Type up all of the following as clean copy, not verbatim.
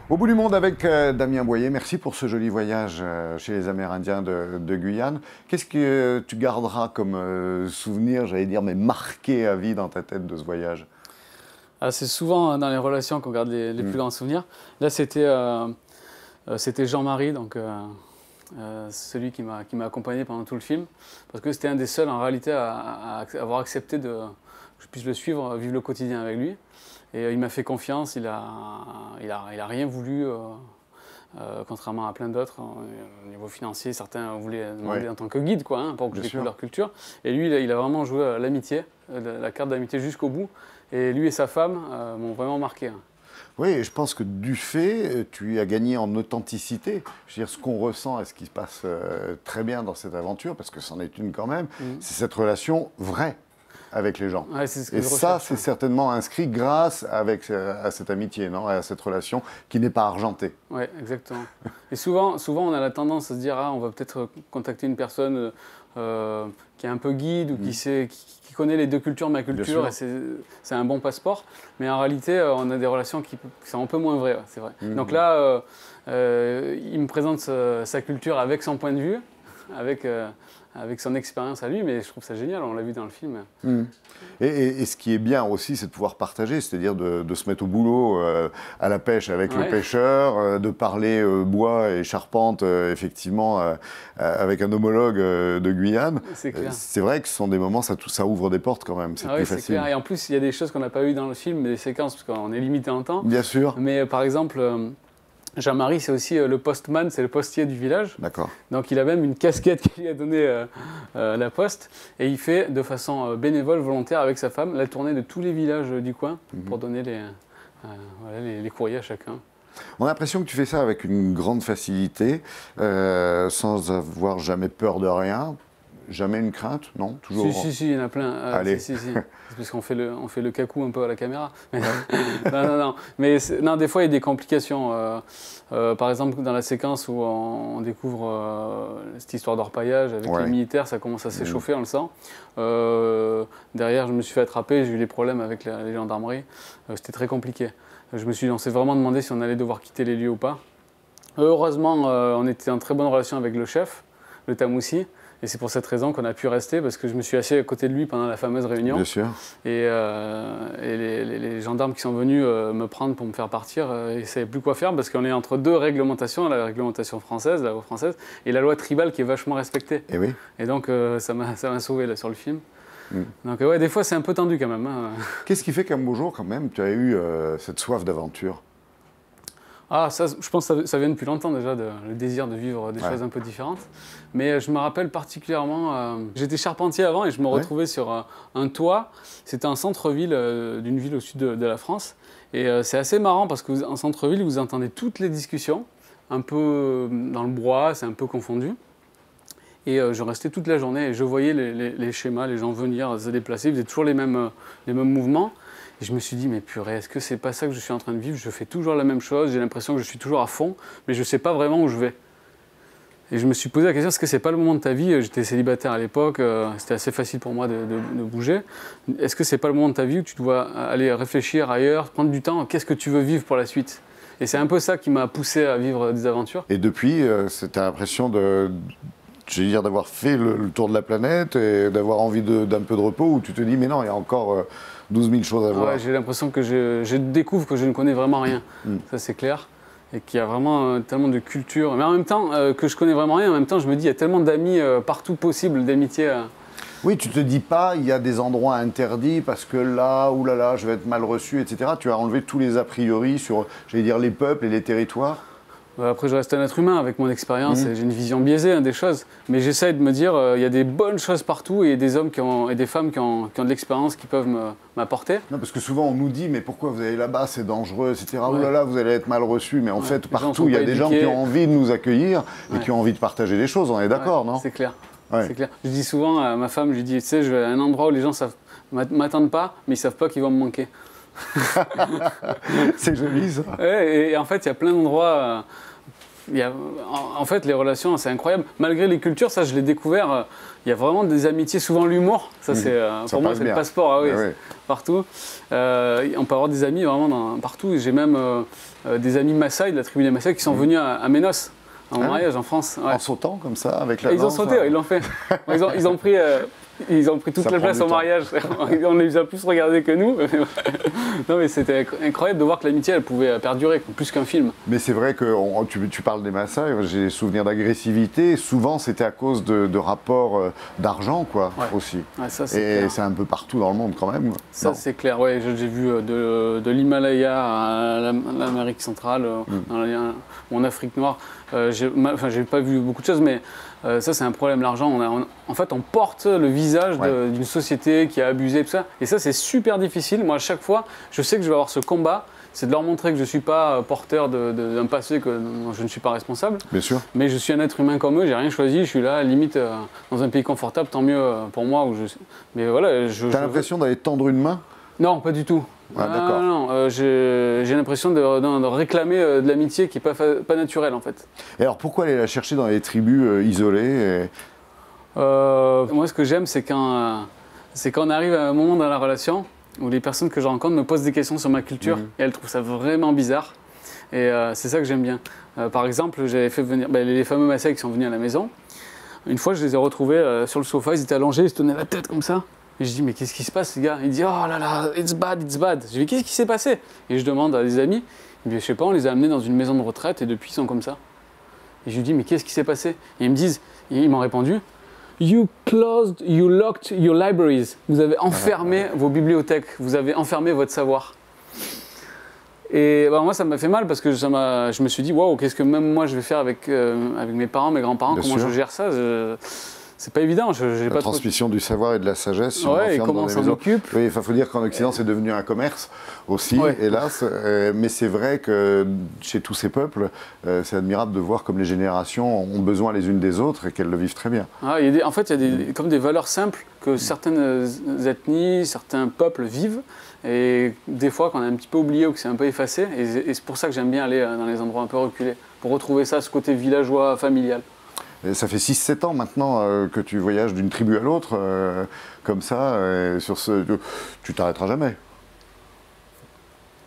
Au bout du monde avec Damien Boyer, merci pour ce joli voyage chez les Amérindiens de Guyane. Qu'est-ce que tu garderas comme souvenir, j'allais dire, mais marqué à vie dans ta tête de ce voyage? C'est souvent dans les relations qu'on garde les plus grands souvenirs. Là, c'était Jean-Marie, donc celui qui m'a accompagné pendant tout le film, parce que c'était un des seuls en réalité à avoir accepté que je puisse le suivre, vivre le quotidien avec lui. Et il m'a fait confiance, il a rien voulu, contrairement à plein d'autres. Au niveau financier, certains voulaient demander en tant que guide, quoi, pour que je découvre leur culture. Et lui, il a vraiment joué à l'amitié, la carte d'amitié jusqu'au bout. Et lui et sa femme m'ont vraiment marqué. Oui, et je pense que du fait, tu as gagné en authenticité. Je veux dire, ce qu'on ressent et ce qui se passe très bien dans cette aventure, parce que c'en est une quand même, c'est cette relation vraie avec les gens. Ouais, et ça, c'est certainement inscrit grâce à cette amitié, non, à cette relation qui n'est pas argentée. Oui, exactement. Et souvent, on a la tendance à se dire, on va peut-être contacter une personne qui est un peu guide ou qui connaît les deux cultures, ma culture, et c'est un bon passeport. Mais en réalité, on a des relations qui sont un peu moins vraies, c'est vrai. Donc là, il me présente sa culture avec son point de vue, avec son expérience à lui, mais je trouve ça génial, on l'a vu dans le film. Et ce qui est bien aussi, c'est de pouvoir partager, c'est-à-dire de se mettre au boulot à la pêche avec le pêcheur, de parler bois et charpente, effectivement, avec un homologue de Guyane. C'est clair. C'est vrai que ce sont des moments, ça ouvre des portes quand même, c'est plus facile. Clair. Et en plus, il y a des choses qu'on n'a pas eues dans le film, des séquences, parce qu'on est limité en temps. Bien sûr. Mais par exemple... Jean-Marie, c'est aussi le postman, c'est le postier du village. D'accord. Donc il a même une casquette qu'il lui a donnée la poste. Et il fait de façon bénévole, volontaire, avec sa femme, la tournée de tous les villages du coin pour donner les courriers à chacun. On a l'impression que tu fais ça avec une grande facilité, sans avoir jamais peur de rien. Jamais une crainte, non? Toujours. Si, il y en a plein. Allez. C'est parce qu'on fait le cacou un peu à la caméra. Mais non. Mais des fois, il y a des complications. Par exemple, dans la séquence où on découvre cette histoire d'orpaillage avec les militaires, ça commence à s'échauffer, on le sent. Derrière, je me suis fait attraper, j'ai eu des problèmes avec les gendarmeries. C'était très compliqué. On s'est vraiment demandé si on allait devoir quitter les lieux ou pas. Heureusement, on était en très bonne relation avec le chef, le Tamoussi. Et c'est pour cette raison qu'on a pu rester, parce que je me suis assis à côté de lui pendant la fameuse réunion. Bien sûr. Et les gendarmes qui sont venus me prendre pour me faire partir, ils ne savaient plus quoi faire, parce qu'on est entre deux réglementations, la réglementation française, la loi française, et la loi tribale qui est vachement respectée. Et oui. Et donc ça m'a sauvé là, sur le film. Donc des fois c'est un peu tendu quand même. Qu'est-ce qui fait qu'un beau jour, quand même, tu as eu cette soif d'aventure? Ça, je pense que ça vient depuis longtemps déjà, le désir de vivre des choses un peu différentes. Mais je me rappelle particulièrement, j'étais charpentier avant et je me retrouvais sur un toit. C'était un centre-ville d'une ville au sud de la France. Et c'est assez marrant parce qu'en centre-ville, vous entendez toutes les discussions, un peu dans le bois, c'est un peu confondu. Et je restais toute la journée et je voyais les schémas, les gens venir, se déplacer, ils faisaient toujours les mêmes mouvements. Et je me suis dit, mais purée, est-ce que c'est pas ça que je suis en train de vivre? Je fais toujours la même chose, j'ai l'impression que je suis toujours à fond, mais je ne sais pas vraiment où je vais. Et je me suis posé la question, est-ce que c'est pas le moment de ta vie? J'étais célibataire à l'époque, c'était assez facile pour moi de bouger. Est-ce que c'est pas le moment de ta vie où tu dois aller réfléchir ailleurs, prendre du temps? Qu'est-ce que tu veux vivre pour la suite? Et c'est un peu ça qui m'a poussé à vivre des aventures. Et depuis, tu as l'impression d'avoir fait le tour de la planète et d'avoir envie d'un peu de repos, où tu te dis, mais non, il y a encore 12 000 choses à voir. Ouais, j'ai l'impression que je découvre que je ne connais vraiment rien, ça c'est clair, et qu'il y a vraiment tellement de culture, mais en même temps que je connais vraiment rien, en même temps je me dis il y a tellement d'amis partout possible, d'amitié. Oui, tu te dis pas il y a des endroits interdits parce que là, oulala, je vais être mal reçu, etc. Tu as enlevé tous les a priori sur, j'allais dire, les peuples et les territoires. Après, je reste un être humain avec mon expérience et j'ai une vision biaisée des choses. Mais j'essaie de me dire, il y a des bonnes choses partout et des hommes et des femmes qui ont de l'expérience qui peuvent m'apporter. Non, parce que souvent on nous dit, mais pourquoi vous allez là-bas, c'est dangereux, etc. Oh là là, vous allez être mal reçu. Mais en fait, partout, il y a des gens qui ont envie de nous accueillir et qui ont envie de partager des choses. On est d'accord, non? C'est clair. C'est clair. Je dis souvent à ma femme, je lui dis, tu sais, je vais à un endroit où les gens m'attendent pas, mais ils savent pas qu'ils vont me manquer. C'est joli ça. Et en fait, il y a plein d'endroits en fait, les relations, c'est incroyable. Malgré les cultures, ça, je l'ai découvert. Il y a vraiment des amitiés, souvent l'humour. Ça, c'est pour moi, c'est le passeport. Ah, oui, oui. Partout. On peut avoir des amis vraiment partout. J'ai même des amis Maasai, de la tribu des Maasai, qui sont venus à mes noces, à mon mariage en France. Ouais. En sautant comme ça, avec la danse. Ils ont sauté, ils l'ont fait. Ils ont pris toute la place au mariage. On les a plus regardés que nous. Non, mais c'était incroyable de voir que l'amitié, elle pouvait perdurer, plus qu'un film. Mais c'est vrai que tu parles des Maasai, j'ai des souvenirs d'agressivité. Souvent, c'était à cause de rapports d'argent, quoi, aussi. Ouais, ça, et c'est un peu partout dans le monde, quand même. Ça, c'est clair. Ouais, j'ai vu de l'Himalaya à l'Amérique centrale, en Afrique noire. J'ai pas vu beaucoup de choses, mais ça, c'est un problème. L'argent, en fait, on porte le visage d'une société qui a abusé, tout ça. Et ça, c'est super difficile. Moi, à chaque fois, je sais que je vais avoir ce combat. C'est de leur montrer que je ne suis pas porteur d'un passé dont je ne suis pas responsable. Bien sûr. Mais je suis un être humain comme eux, j'ai rien choisi, je suis là, limite, dans un pays confortable, tant mieux pour moi. Mais voilà, T'as l'impression d'aller tendre une main ? Non, pas du tout. Ah, d'accord. Non, j'ai l'impression de réclamer de l'amitié qui n'est pas naturelle, en fait. Et alors, pourquoi aller la chercher dans les tribus isolées Moi, ce que j'aime, c'est quand on arrive à un moment dans la relation où les personnes que je rencontre me posent des questions sur ma culture et elles trouvent ça vraiment bizarre. Et c'est ça que j'aime bien. Par exemple, j'avais fait venir les fameux Maasai qui sont venus à la maison. Une fois, je les ai retrouvés sur le sofa, ils étaient allongés, ils se tenaient la tête comme ça. Et je dis, mais qu'est-ce qui se passe, les gars? Il dit, oh là là, it's bad, it's bad. Je dis, qu'est-ce qui s'est passé? Et je demande à des amis. Il me dit, je sais pas, on les a amenés dans une maison de retraite et depuis, ils sont comme ça. Et je lui dis, mais qu'est-ce qui s'est passé? Et ils m'ont répondu, you locked your libraries. Vous avez enfermé vos bibliothèques, vous avez enfermé votre savoir. Et moi, ça m'a fait mal parce que je me suis dit, waouh, qu'est-ce que même moi je vais faire avec mes parents, mes grands-parents, comment je gère ça? C'est pas évident. La transmission du savoir et de la sagesse. Et comment on s'en occupe. Oui, il faut dire qu'en Occident, c'est devenu un commerce aussi, hélas. Mais c'est vrai que chez tous ces peuples, c'est admirable de voir comme les générations ont besoin les unes des autres et qu'elles le vivent très bien. En fait, il y a comme des valeurs simples que certaines ethnies, certains peuples vivent. Et des fois, qu'on a un petit peu oublié ou que c'est un peu effacé. Et c'est pour ça que j'aime bien aller dans les endroits un peu reculés, pour retrouver ça, ce côté villageois, familial. Et ça fait 6-7 ans maintenant que tu voyages d'une tribu à l'autre, comme ça, tu t'arrêteras jamais.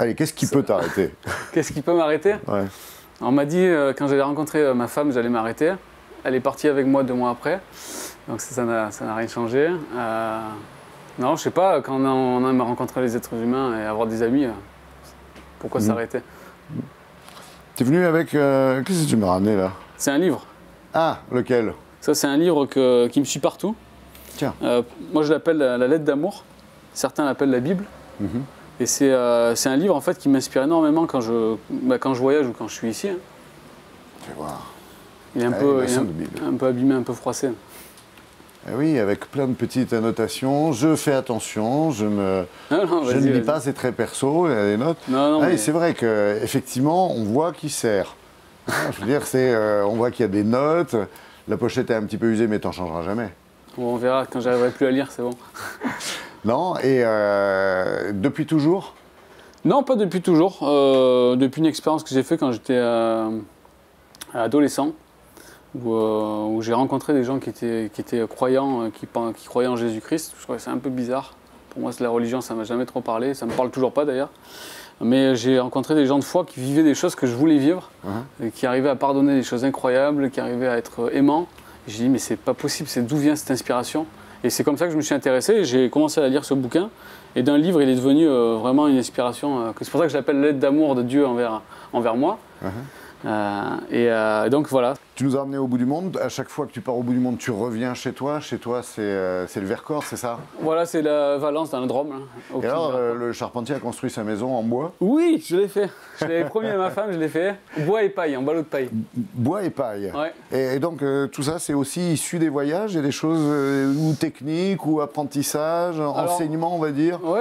Allez, qu'est-ce qui peut t'arrêter? Qu'est-ce qui peut m'arrêter? On m'a dit, quand j'allais rencontrer ma femme, j'allais m'arrêter. Elle est partie avec moi 2 mois après, donc ça n'a rien changé. Non, je sais pas, quand on aime rencontrer les êtres humains et avoir des amis, pourquoi s'arrêter? T'es venu avec... Qu'est-ce que tu m'as ramené là? C'est un livre. Ah, lequel? Ça, c'est un livre qui me suit partout. Tiens. Moi, je l'appelle la lettre d'amour. Certains l'appellent la Bible. Et c'est un livre, en fait, qui m'inspire énormément quand je voyage ou quand je suis ici. Je vais voir. Il est un peu abîmé, un peu froissé. Eh oui, avec plein de petites annotations. Je fais attention, je ne lis pas, c'est très perso, il y a des notes. Mais... C'est vrai qu'effectivement, on voit qu'il sert. Je veux dire, on voit qu'il y a des notes, la pochette est un petit peu usée, mais t'en changeras jamais. Bon, on verra, quand j'arriverai plus à lire, c'est bon. Non, et depuis toujours? Non, pas depuis toujours. Depuis une expérience que j'ai faite quand j'étais adolescent, où j'ai rencontré des gens qui étaient croyants, qui croyaient en Jésus-Christ. Je trouvais ça un peu bizarre. Pour moi, la religion, ça ne m'a jamais trop parlé, ça ne me parle toujours pas d'ailleurs. Mais j'ai rencontré des gens de foi qui vivaient des choses que je voulais vivre, et qui arrivaient à pardonner des choses incroyables, qui arrivaient à être aimants. Et j'ai dit, mais c'est pas possible, d'où vient cette inspiration? Et c'est comme ça que je me suis intéressé, et j'ai commencé à lire ce bouquin. Et d'un livre, il est devenu vraiment une inspiration. C'est pour ça que je l'appelle lettre d'amour de Dieu envers moi. Donc voilà. Tu nous as emmenés au bout du monde. À chaque fois que tu pars au bout du monde, tu reviens chez toi. Chez toi, c'est le Vercors, c'est ça? Voilà, c'est la Valence, dans le Drôme. Et alors, le charpentier a construit sa maison en bois? Oui, je l'ai fait. Je l'avais promis à ma femme, je l'ai fait. Bois et paille, en ballot de paille. Bois et paille. Ouais. Et donc, tout ça, c'est aussi issu des voyages? Il y a des choses ou techniques, ou apprentissage, enseignement, on va dire? Oui,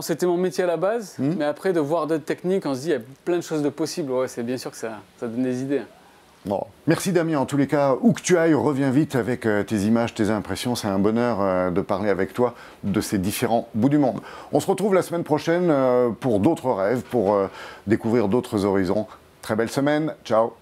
c'était mon métier à la base. Mais après, de voir d'autres techniques, on se dit, il y a plein de choses de possibles. Ouais, c'est bien sûr que ça donne des idées. Bon. Merci Damien, en tous les cas, où que tu ailles, reviens vite avec tes images, tes impressions. C'est un bonheur de parler avec toi de ces différents bouts du monde. On se retrouve la semaine prochaine pour d'autres rêves, pour découvrir d'autres horizons. Très belle semaine, ciao.